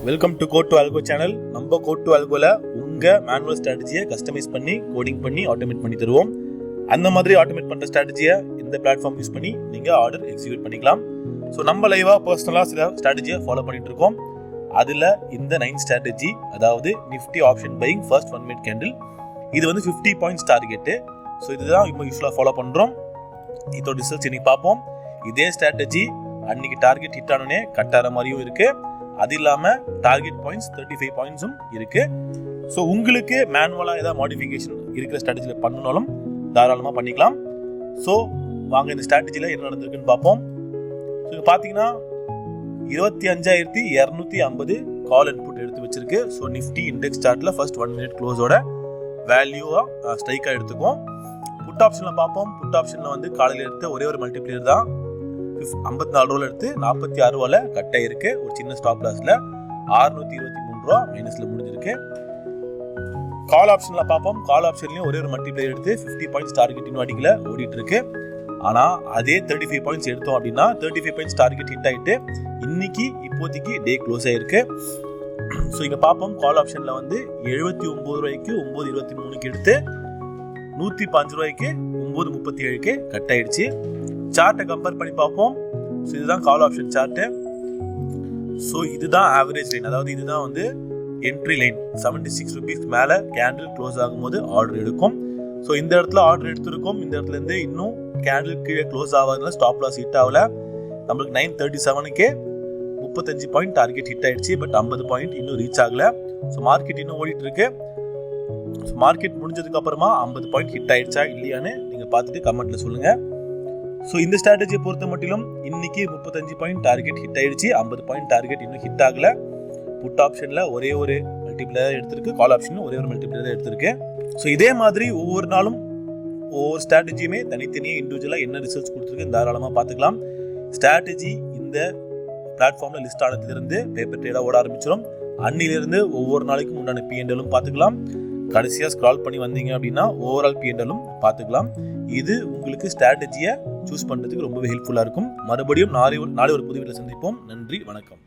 Welcome to code to algo channel. நம்ம code to அல்கோல உங்க மேனுவல் ஸ்ட்ராட்டஜியை கஸ்டமைஸ் பண்ணி கோடிங் பண்ணி ஆட்டோமேட் பண்ணி தருவோம். அந்த மாதிரி ஆட்டோமேட் பண்ற ஸ்ட்ராட்டஜியை இந்த பிளாட்ஃபார்ம் யூஸ் பண்ணி நீங்க ஆர்டர் எக்ஸிக்யூட் பண்ணிக்கலாம். ஸோ நம்ம லைவா பர்சனலா சில ஸ்ட்ராட்டஜியை ஃபாலோ பண்ணிட்டு இருக்கோம். அதுல இந்த 9 ஸ்ட்ராட்டஜி, அதாவது Nifty option buying first 1 minute candle, இது வந்து 50 பாயிண்ட்ஸ் டார்கெட். ஸோ இதுதான் இப்போ யூஸ்ஃபுல்லாக ஃபாலோ பண்றோம். இதோட ரிசல்ட்ஸ் இன்னைக்கு பார்ப்போம். இதே ஸ்ட்ராட்டஜி அன்னைக்கு டார்கெட் ஹிட் ஆனோடனே கட் ஆகிற மாதிரியும் இருக்கு. அது இல்லாம டார்கெட் பாயிண்ட்ஸ் 35 பாயிண்ட்ஸும் இருக்கு. ஸோ உங்களுக்கு மேனுவலா ஏதாவது மாடிஃபிகேஷன் இருக்கிற ஸ்ட்ராட்டஜியில் பண்ணனாலும் தாராளமாக பண்ணிக்கலாம். ஸோ வாங்க இந்த ஸ்ட்ராட்டஜியில் என்ன நடந்திருக்குன்னு பார்ப்போம். ஸோ இப்போ பார்த்தீங்கன்னா 25,250 கால் இன்புட் எடுத்து வச்சிருக்கு. ஸோ நிஃப்டி இண்டெக்ஸ் சார்ட்ல ஃபர்ஸ்ட் 1 மினிட் க்ளோஸோட வேல்யூவா ஸ்ட்ரைக்காக எடுத்துக்கும். புட் ஆப்ஷனில் பார்ப்போம். புட் ஆப்ஷனில் வந்து காலையில் எடுத்த ஒரே ஒரு மல்டிப்ளேயர் தான் 54 ரூபாய் எடுத்து 46 ரூபாயில கட் ஆயிருக்கு. ஒரு சின்ன ஸ்டாப் லாஸ்ல 623 ரூபா மைனஸ்ல முடிஞ்சிருக்கு. கால் ஆப்ஷன்ல பார்ப்போம். கால் ஆப்ஷன்லயும் ஒரே ஒரு மல்டிப்ளேயர் எடுத்து 50 பாயிண்ட்ஸ் டார்கெட் இன்னும் அடிக்கல, ஓடிட்டு இருக்கு. ஆனா அதே 35 பாயிண்ட்ஸ் எடுத்தோம் அப்படின்னா 35 பாயிண்ட்ஸ் டார்கெட் ஹிட் ஆயிட்டு இன்னைக்கு இப்போதைக்கு டே க்ளோஸ் ஆயிருக்கு. ஸோ இங்க பார்ப்போம். கால் ஆப்ஷன்ல வந்து 79 ரூபாய்க்கு 9.23 எடுத்து 105 ரூபாய்க்கு 9.37 கட் ஆயிடுச்சு. சார்ட்டை கம்பேர் பண்ணி பார்ப்போம். ஸோ இதுதான் கால் ஆப்ஷன் சார்ட்டு. ஸோ இதுதான் ஆவரேஜ் லைன், அதாவது இதுதான் வந்து என்ட்ரி லைன். 76 ருபீஸ் மேலே கேண்டில் க்ளோஸ் ஆகும்போது ஆர்டர் எடுக்கும். ஸோ இந்த இடத்துல ஆர்டர் எடுத்திருக்கோம். இந்த இடத்துல இருந்து இன்னும் கேண்டில் கீழே க்ளோஸ் ஆகாதனால ஸ்டாப் லாஸ் ஹிட் ஆகல. நம்மளுக்கு 937க்கே 35 பாயிண்ட் டார்கெட் ஹிட் ஆயிடுச்சு. பட் 50 பாயிண்ட் இன்னும் ரீச் ஆகல. ஸோ மார்க்கெட் இன்னும் ஓடிட்டு இருக்கு. ஸோ மார்க்கெட் முடிஞ்சதுக்கு அப்புறமா 50 பாயிண்ட் ஹிட் ஆயிடுச்சா இல்லையான்னு நீங்க பார்த்துட்டு கமெண்ட்ல சொல்லுங்க. ஸோ இந்த ஸ்ட்ராட்டஜியை பொறுத்த மட்டிலும் இன்னைக்கு 35 பாயிண்ட் டார்கெட் ஹிட் ஆயிடுச்சு. 50 பாயிண்ட் டார்கெட் இன்னும் ஹிட் ஆகல. புட் ஆப்ஷன்ல ஒரே ஒரு மல்டிப்ளேயர் எடுத்திருக்கு. கால் ஆப்ஷன்ல ஒரே ஒரு மல்டிப்ளேயர் எடுத்திருக்கு. ஸோ இதே மாதிரி ஒவ்வொரு நாளும் ஒவ்வொரு ஸ்ட்ராட்டஜியுமே தனித்தனியாக இண்டிவிஜுவலா என்ன ரிசல்ட்ஸ் கொடுத்துருக்கு தாராளமாக பார்த்துக்கலாம். ஸ்ட்ராட்டஜி இந்த பிளாட்ஃபார்ம்ல லிஸ்ட் ஆனதுலேருந்து பேப்பர் ட்ரேடா ஓட ஆரம்பிச்சிடும். அன்னிலிருந்து ஒவ்வொரு நாளைக்கும் உண்டான P&L பார்த்துக்கலாம். கடைசியாக ஸ்க்ரால் பண்ணி வந்தீங்க அப்படின்னா ஓவரால் P&L பார்த்துக்கலாம். இது உங்களுக்கு ஸ்ட்ராட்டஜியை சூஸ் பண்ணுறதுக்கு ரொம்பவே ஹெல்ப்ஃபுல்லாக இருக்கும். மறுபடியும் நாளை ஒரு புது வீடியோவில் சந்திப்போம். நன்றி, வணக்கம்.